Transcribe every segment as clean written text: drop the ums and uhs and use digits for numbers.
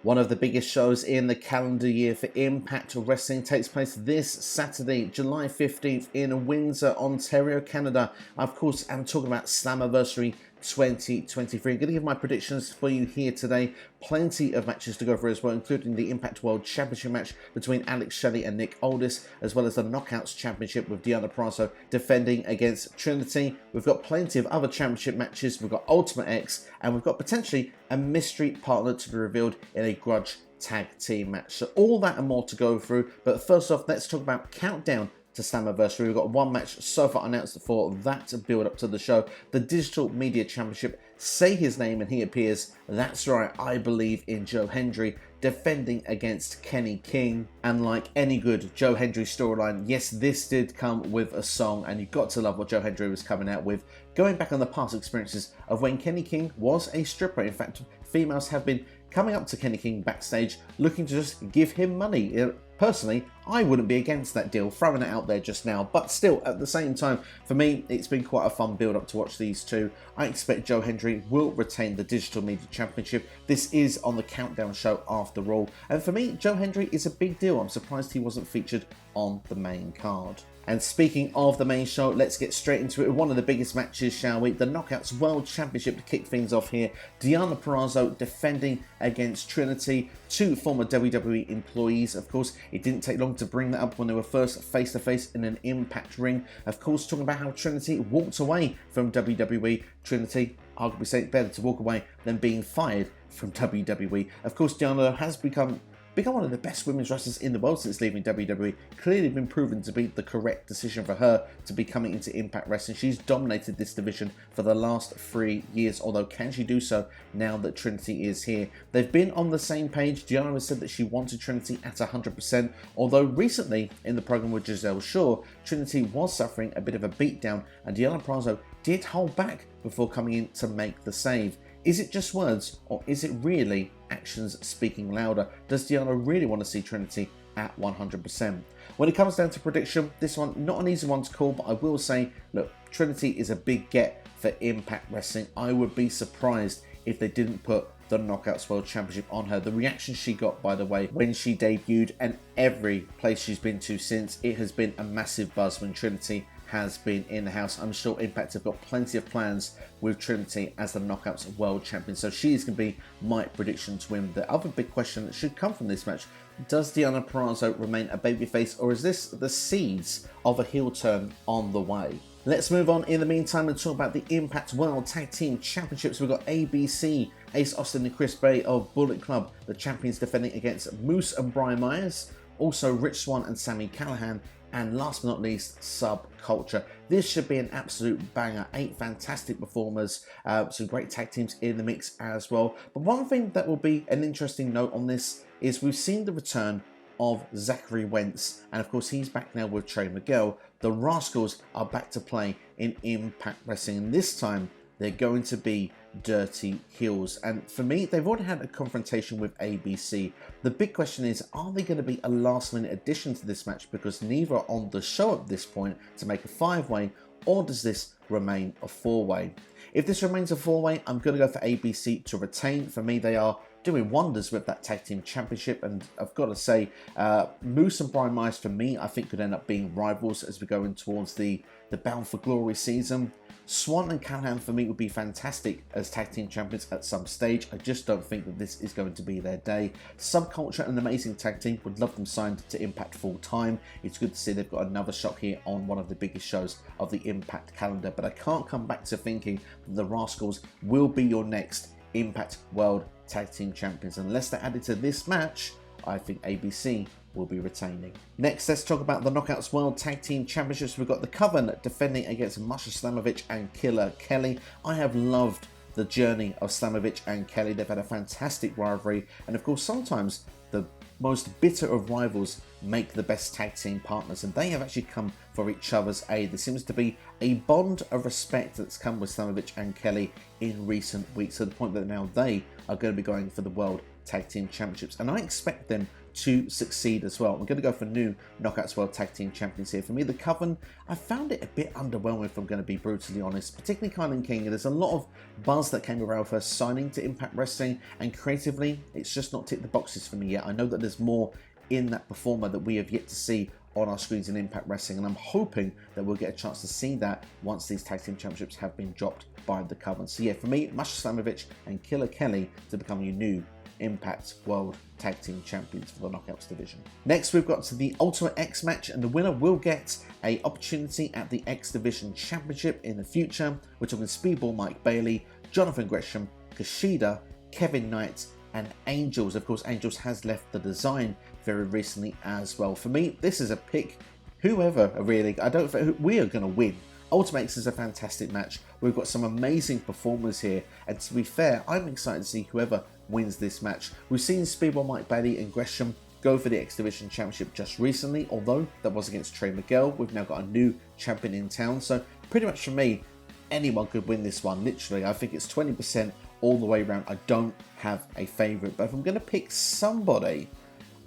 One of the biggest shows in the calendar year for Impact Wrestling takes place this Saturday, July 15th in Windsor, Ontario, Canada. Of course, I'm talking about Slammiversary 2023. I'm going to give my predictions for you here today. Plenty of matches to go through as well, including the Impact World Championship match between Alex Shelley and Nick Aldis, as well as the Knockouts Championship with Deonna Purrazzo defending against Trinity. We've got plenty of other championship matches. We've got Ultimate X, and we've got potentially a mystery partner to be revealed in a grudge tag team match. So all that and more to go through. But first off, let's talk about Countdown to Slammiversary. We've got one match so far announced for that build up to the show. The Digital Media Championship. Say his name and he appears. That's right, I believe in Joe Hendry defending against Kenny King. And like any good Joe Hendry storyline, yes, this did come with a song, and you've got to love what Joe Hendry was coming out with, going back on the past experiences of when Kenny King was a stripper. In fact, females have been coming up to Kenny King backstage looking to just give him money. Personally, I wouldn't be against that deal, throwing it out there just now, but still, at the same time, for me, it's been quite a fun build-up to watch these two. I expect Joe Hendry will retain the Digital Media Championship. This is on the Countdown show after all, and for me, Joe Hendry is a big deal. I'm surprised he wasn't featured on the main card. And speaking of the main show, let's get straight into it. One of the biggest matches, shall we? The Knockouts World Championship to kick things off here. Deonna Purrazzo defending against Trinity, two former WWE employees. Of course, it didn't take long to bring that up when they were first face-to-face in an Impact ring. Of course, talking about how Trinity walked away from WWE. Trinity, arguably saying better to walk away than being fired from WWE. Of course, Deonna has become one of the best women's wrestlers in the world since leaving WWE. Clearly been proven to be the correct decision for her to be coming into Impact Wrestling. She's dominated this division for the last 3 years, although can she do so now that Trinity is here? They've been on the same page. Deonna has said that she wanted Trinity at 100%, although recently in the program with Giselle Shaw, Trinity was suffering a bit of a beatdown, and Deonna Purrazzo did hold back before coming in to make the save. Is it just words, or is it really actions speaking louder? Does Deonna really want to see Trinity at 100%? When it comes down to prediction, this one, not an easy one to call, but I will say, look, Trinity is a big get for Impact Wrestling. I would be surprised if they didn't put the Knockouts World Championship on her. The reaction she got, by the way, when she debuted, and every place she's been to since, it has been a massive buzz when Trinity has been in the house. I'm sure Impact have got plenty of plans with Trinity as the Knockouts World Champion, so she is going to be my prediction to win. The other big question that should come from this match, does Deonna Purrazzo remain a babyface, or is this the seeds of a heel turn on the way? Let's move on in the meantime and talk about the Impact World Tag Team Championships. We've got ABC, Ace Austin and Chris Bay of Bullet Club, the champions, defending against Moose and Brian Myers, also Rich Swann and Sami Callihan, and last but not least, Subculture. This should be an absolute banger. 8 fantastic performers, some great tag teams in the mix as well. But one thing that will be an interesting note on this is we've seen the return of Zachary Wentz, and of course he's back now with Trey Miguel. The Rascals are back to play in Impact Wrestling, and this time they're going to be dirty heels. And for me, they've already had a confrontation with ABC. The big question is, are they going to be a last-minute addition to this match, because neither are on the show at this point to make a 5-way, or does this remain a 4-way? If this remains a 4-way, I'm going to go for ABC to retain. For me, they are doing wonders with that tag team championship, and I've got to say, Moose and Brian Myers, for me, I think could end up being rivals as we go in towards the Bound for Glory season. Swann and Callihan, for me, would be fantastic as tag team champions at some stage. I just don't think that this is going to be their day. Subculture, an amazing tag team, would love them signed to Impact full time. It's good to see they've got another shot here on one of the biggest shows of the Impact calendar, but I can't come back to thinking that the Rascals will be your next Impact World Tag Team Champions. Unless they're added to this match, I think ABC will be retaining. Next, let's talk about the Knockouts World Tag Team Championships. We've got the Coven defending against Masha, Slamovich and Killer Kelly. I have loved the journey of Slamovich and Kelly. They've had a fantastic rivalry, and of course sometimes the most bitter of rivals make the best tag team partners, and they have actually come for each other's aid. There seems to be a bond of respect that's come with Slamovich and Kelly in recent weeks, to the point that now they are going to be going for the World Tag Team Championships, and I expect them to succeed as well. We're going to go for new Knockouts World Tag Team Champions here. For me, the Coven, I found it a bit underwhelming if I'm going to be brutally honest, particularly Callihan King. There's a lot of buzz that came around for signing to Impact Wrestling, and creatively, it's just not ticked the boxes for me yet. I know that there's more in that performer that we have yet to see on our screens in Impact Wrestling, and I'm hoping that we'll get a chance to see that once these Tag Team Championships have been dropped by the Coven. So yeah, for me, Masha, Slamovich and Killer Kelly to become your new Impact World Tag Team Champions for the Knockouts division. Next, we've got to the Ultimate X match, and the winner will get an opportunity at the X Division Championship in the future. We're talking Speedball Mike Bailey, Jonathan Gresham, Kushida, Kevin Knight, and Angels. Of course, Angels has left the design very recently as well. For me, this is a pick. Whoever really, I don't think we are going to win. Ultimate X is a fantastic match. We've got some amazing performers here, and to be fair, I'm excited to see whoever wins this match. We've seen Speedball Mike Bailey and Gresham go for the X Division Championship just recently, although that was against Trey Miguel. We've now got a new champion in town, so pretty much for me, anyone could win this one. Literally, I think it's 20% all the way around. I don't have a favourite, but if I'm going to pick somebody,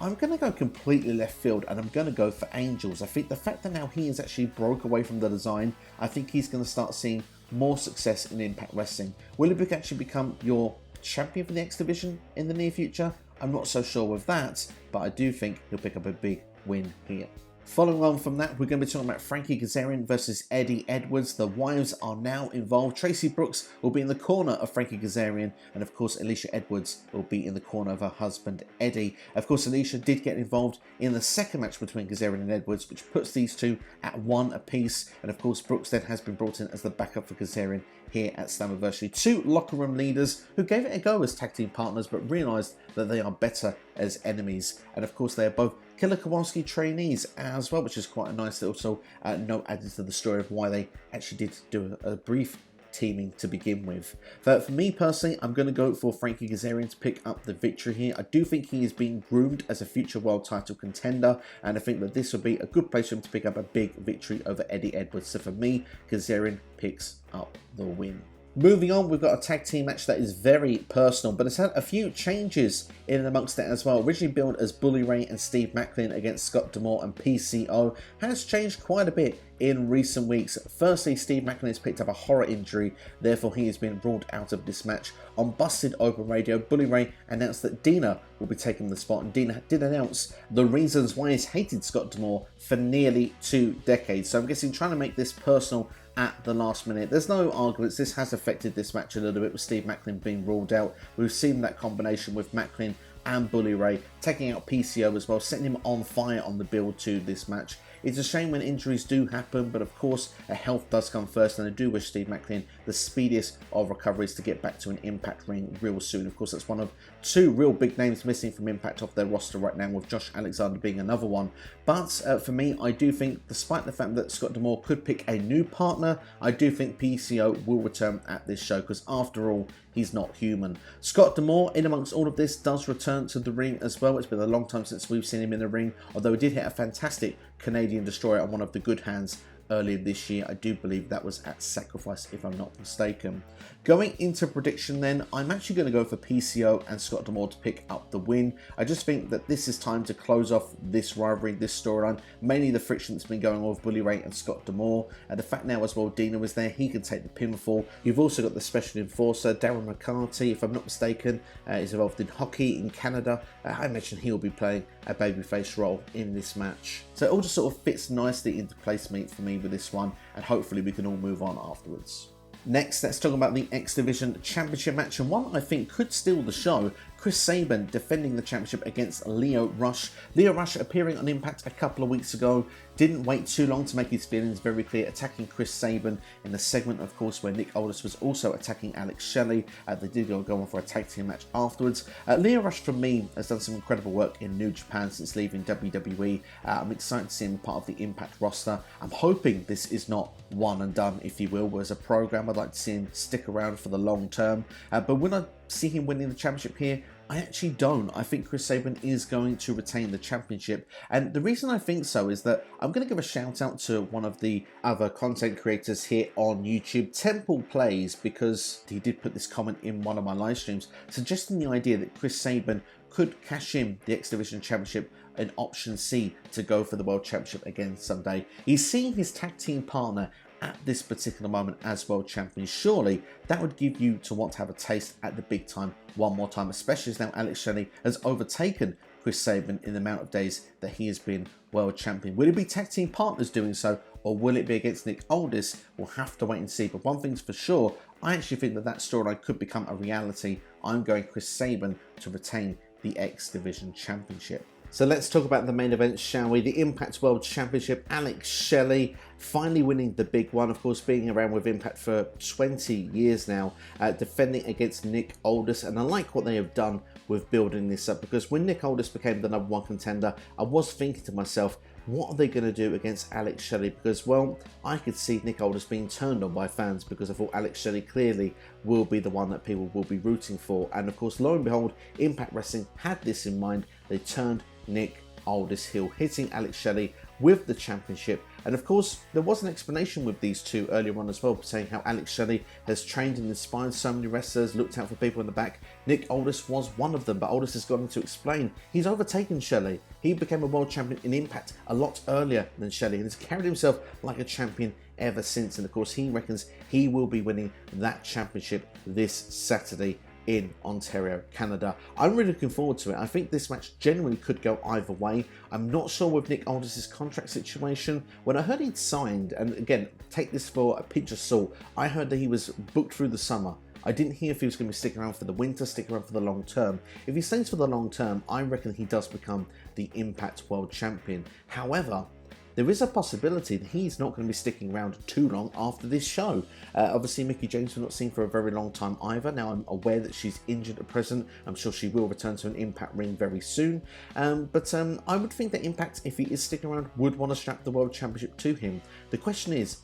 I'm going to go completely left field, and I'm going to go for Angels. I think the fact that now he has actually broke away from the design, I think he's going to start seeing more success in Impact Wrestling. Will he actually become your champion for the X Division in the near future? I'm not so sure with that, but I do think he'll pick up a big win here. Following on from that, we're going to be talking about Frankie Kazarian versus Eddie Edwards. The wives are now involved. Traci Brooks will be in the corner of Frankie Kazarian, and of course Alisha Edwards will be in the corner of her husband Eddie. Of course, Alisha did get involved in the second match between Kazarian and Edwards, which puts these two at 1 apiece. And of course, Brooks then has been brought in as the backup for Kazarian here at Slammiversary. Two locker room leaders who gave it a go as tag team partners, but realised that they are better as enemies. And of course, they are both Killer Kowalski trainees as well, which is quite a nice little note added to the story of why they actually did do a brief teaming to begin with. But for me personally, I'm going to go for Frankie Kazarian to pick up the victory here. I do think he is being groomed as a future world title contender, and I think that this would be a good place for him to pick up a big victory over Eddie Edwards. So for me, Kazarian picks up the win. Moving on, we've got a tag team match that is very personal, but it's had a few changes in and amongst it as well. Originally billed as Bully Ray and Steve Macklin against Scott D'Amore and PCO, has changed quite a bit in recent weeks. Firstly, Steve Macklin has picked up a horror injury, therefore he has been ruled out of this match. On Busted Open Radio, Bully Ray announced that Deonna will be taking the spot, and Deonna did announce the reasons why he's hated Scott D'Amore for nearly 2 decades. So I'm guessing trying to make this personal at the last minute. There's no arguments, this has affected this match a little bit with Steve Macklin being ruled out. We've seen that combination with Macklin and Bully Ray taking out PCO as well, setting him on fire on the build to this match. It's a shame when injuries do happen, but of course health does come first, and I do wish Steve Macklin the speediest of recoveries to get back to an Impact ring real soon. Of course, that's one of 2 real big names missing from Impact off their roster right now, with Josh Alexander being another one. But for me, I do think, despite the fact that Scott D'Amore could pick a new partner, I do think PCO will return at this show, because after all, he's not human. Scott D'Amore, in amongst all of this, does return to the ring as well. It's been a long time since we've seen him in the ring, although he did hit a fantastic Canadian Destroyer on one of the good hands earlier this year. I do believe that was at Sacrifice, if I'm not mistaken. Going into prediction then, I'm actually going to go for PCO and Scott D'Amore to pick up the win. I just think that this is time to close off this rivalry, this storyline, mainly the friction that's been going on with Bully Ray and Scott D'Amore. The fact now as well, Deonna was there, he can take the pinfall. You've also got the special enforcer, Darren McCarty, if I'm not mistaken, is involved in hockey in Canada. I imagine he'll be playing a babyface role in this match. So it all just sort of fits nicely into place for me with this one, and hopefully we can all move on afterwards. Next, let's talk about the X Division Championship match, and one I think could steal the show. Chris Sabin defending the championship against Leo Rush. Leo Rush appearing on Impact a couple of weeks ago, didn't wait too long to make his feelings very clear, attacking Chris Sabin in the segment, of course, where Nick Aldis was also attacking Alex Shelley. They did go on for a tag team match afterwards. Leo Rush, for me, has done some incredible work in New Japan since leaving WWE. I'm excited to see him part of the Impact roster. I'm hoping this is not one and done, if you will. As a program, I'd like to see him stick around for the long term. But when I see him winning the championship here, I actually don't. I think Chris Sabin is going to retain the championship. And the reason I think so is that I'm going to give a shout out to one of the other content creators here on YouTube, Temple Plays, because he did put this comment in one of my live streams, suggesting the idea that Chris Sabin could cash in the X Division Championship in option C to go for the World Championship again someday. He's seeing his tag team partner at this particular moment as world champion. Surely that would give you to want to have a taste at the big time one more time, especially as now Shelley has overtaken Chris Sabin in the amount of days that he has been world champion. Will it be tag team partners doing so, or will it be against Nick Aldis? We'll have to wait and see. But one thing's for sure, I actually think that that storyline could become a reality. I'm going Chris Sabin to retain the X Division Championship. So let's talk about the main event, shall we? The Impact World Championship, Shelley finally winning the big one, of course being around with Impact for 20 years now, defending against Nick Aldis. And I like what they have done with building this up, because when Nick Aldis became the #1 contender, I was thinking to myself, what are they going to do against Shelley? Because, well, I could see Nick Aldis being turned on by fans, because I thought Shelley clearly will be the one that people will be rooting for. And of course, lo and behold, Impact Wrestling had this in mind. They turned Nick Aldis heel, hitting Shelley with the championship. And of course, there was an explanation with these two earlier on as well, saying how Shelley has trained and inspired so many wrestlers, looked out for people in the back. Nick Aldis was one of them, but Aldis has gone to explain he's overtaken Shelley. He became a world champion in Impact a lot earlier than Shelley and has carried himself like a champion ever since. And of course, he reckons he will be winning that championship this Saturday in Ontario, Canada. I'm really looking forward to it. I think this match genuinely could go either way. I'm not sure with Nick Aldis' contract situation. When I heard he'd signed, and again, take this for a pinch of salt, I heard that he was booked through the summer. I didn't hear if he was going to be sticking around for the winter, sticking around for the long term. If he stays for the long term, I reckon he does become the Impact World Champion. However, there is a possibility that he's not going to be sticking around too long after this show. Obviously, Mickie James we're not seeing for a very long time either. Now, I'm aware that she's injured at present. I'm sure she will return to an Impact ring very soon. But I would think that Impact, if he is sticking around, would want to strap the World Championship to him. The question is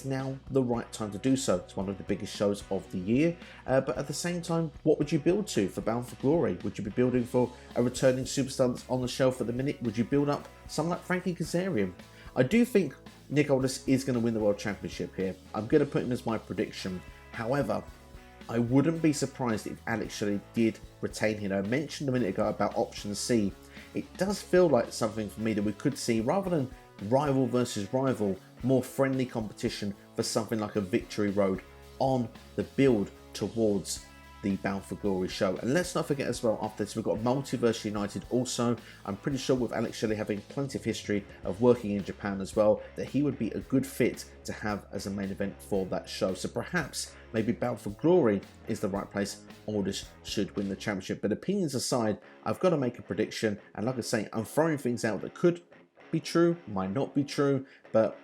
now the right time to do so? It's one of the biggest shows of the year, but at the same time, what would you build to for Bound for Glory? Would you be building for a returning superstar that's on the shelf at the minute? Would you build up someone like Frankie Kazarian? I do think Nick Aldis is going to win the World Championship here. I'm going to put him as my prediction. However, I wouldn't be surprised if Shelley did retain him. I mentioned a minute ago about option C. It does feel like something for me that we could see, rather than rival versus rival, more friendly competition for something like a Victory Road on the build towards the Bound for Glory show. And let's not forget as well, after this we've got Multiverse United also. I'm pretty sure with Shelley having plenty of history of working in Japan as well, that he would be a good fit to have as a main event for that show. So perhaps maybe Bound for Glory is the right place. Aldis should win the championship. But opinions aside, I've got to make a prediction, and like I say, I'm throwing things out that could be true, might not be true, but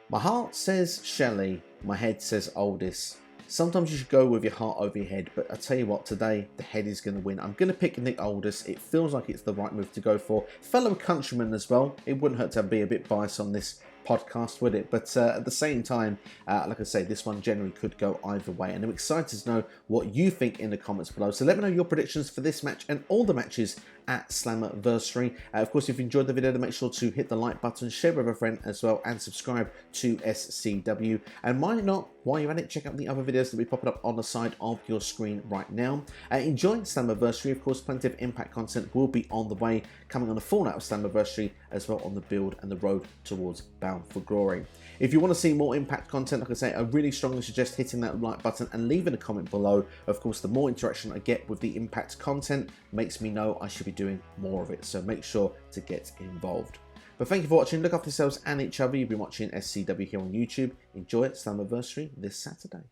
my heart says Shelley, my head says Aldis. Sometimes you should go with your heart over your head, but I tell you what, today the head is going to win. I'm going to pick Nick Aldis. It feels like it's the right move to go for. Fellow countryman as well. It wouldn't hurt to be a bit biased on this podcast, would it? But at the same time, like I say, this one generally could go either way, and I'm excited to know what you think in the comments below. So let me know your predictions for this match and all the matches at Slammiversary. Of course, if you enjoyed the video, then make sure to hit the like button, share with a friend as well, and subscribe to SCW. And why not, while you're at it, check out the other videos that will be popping up on the side of your screen right now. Enjoy Slammiversary. Of course, plenty of Impact content will be on the way, coming on the fallout of Slammiversary, as well on the build and the road towards Bound for Glory. If you want to see more Impact content, like I say, I really strongly suggest hitting that like button and leaving a comment below. Of course, the more interaction I get with the Impact content makes me know I should be doing more of it, so make sure to get involved. But thank you for watching. Look after yourselves and each other. You've been watching SCW here on YouTube. Enjoy it, Slammiversary this Saturday.